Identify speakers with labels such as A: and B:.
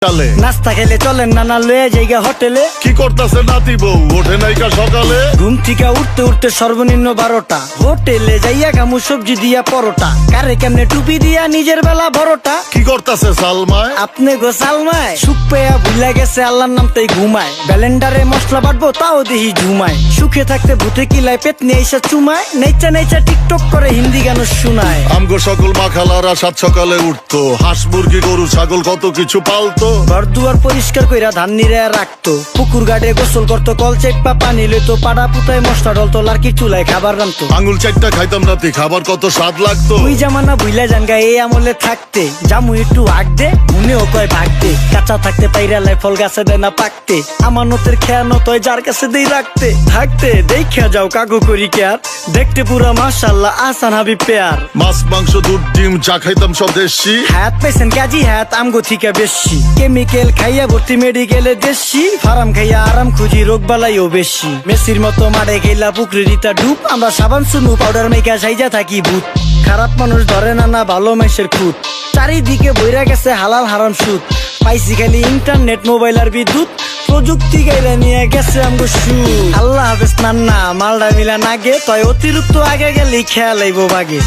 A: চালে
B: নাস্তা খেলে চলেন নানা লয়ে জায়গা হোটেলে।
A: কি করতেছে নাতি বউ ওঠে নাইকা সকালে?
B: ঘুম থেকে উঠতে উঠতে সর্বনিম্ন 12টা। হোটেলে যাইয়া গামু সবজি দিয়া পরোটা। কারে কেমনে টুপি দিয়া নিজের বেলা বড়টা।
A: কি করতেছে সালমায়?
B: আপনি গোসালমায় সুখ পেয়া ভুলে গেছে আল্লাহর নাম তাই ঘুমায়। ব্যালেন্ডারে মশলা বাটবো তাও দেহি ঝুমায়। সুখে থাকতে ভূতে কিলায় পেট নিয়ে এসে চুমায়। নেচা নেচা টিকটক করে হিন্দি গান শোনায়।
A: আমগো সকল মাখালারা সাত সকালে উঠতো, হাঁস মুরগি গরু ছাগল কত কিছু পালতো।
B: ঘর দুয়ার পরিষ্কার কইরা ধান নিরে রাখতো। পুকুর গাড়ে গোসল করতো, কল চেপা পানি লইতো। পাড়া পুতায় মশলা ডলতো, লার্কি চুলায় খাবার রান্তো।
A: আঙুল চারটা খাইতাম রাতে, খাবার কত স্বাদ লাগতো।
B: ওই জামানা বুইলা জানগা এই আমলে থাকতে। জামু একটু আগ দে মনেও কয় ভাগ দে। কাঁচা থাকতে পাইরালায় ফল গাছে দেয় না পাকতে। আমানতের খেয়ানত হয় যার কাছে দেই রাখতে। থাকতে দেখা যাও কাগু করি কেয়ার। দেখতে পুরা মাশাল্লাহ আসান হাবি পেয়ার।
A: মাছ মাংস দুধ ডিম চা খাইতাম সব দেশি।
B: হাত পেছেন কাজী হাত আমগো থিকা বেশি। কেমিক্যাল খাইয়া ভর্তি মেডিকেলে দেশি। ফার্ম খাইয়া আরাম খুঁজি রোগ বালাইও বেশি। মেসির মতো মারে গেলা পুকুরে রিতা ডুব। আমরা সাবান সুনু পাউডার মেকা সাইজা থাকি ভূত। খারাপ মানুষ ধরে না না ভালো মেসের খুঁত। চারিদিকে বইরা গেছে হালাল হারাম সুদ। পাইছি খালি ইন্টারনেট মোবাইল আর বিদ্যুৎ। প্রযুক্তি গাইলা নিয়ে গেছে আমগো সু। আল্লাহ হাফেজ নান্না মালডা মিলা নাগে। তয় অতিরিক্ত আগে গেলেই খেয়াল আইব বাগে।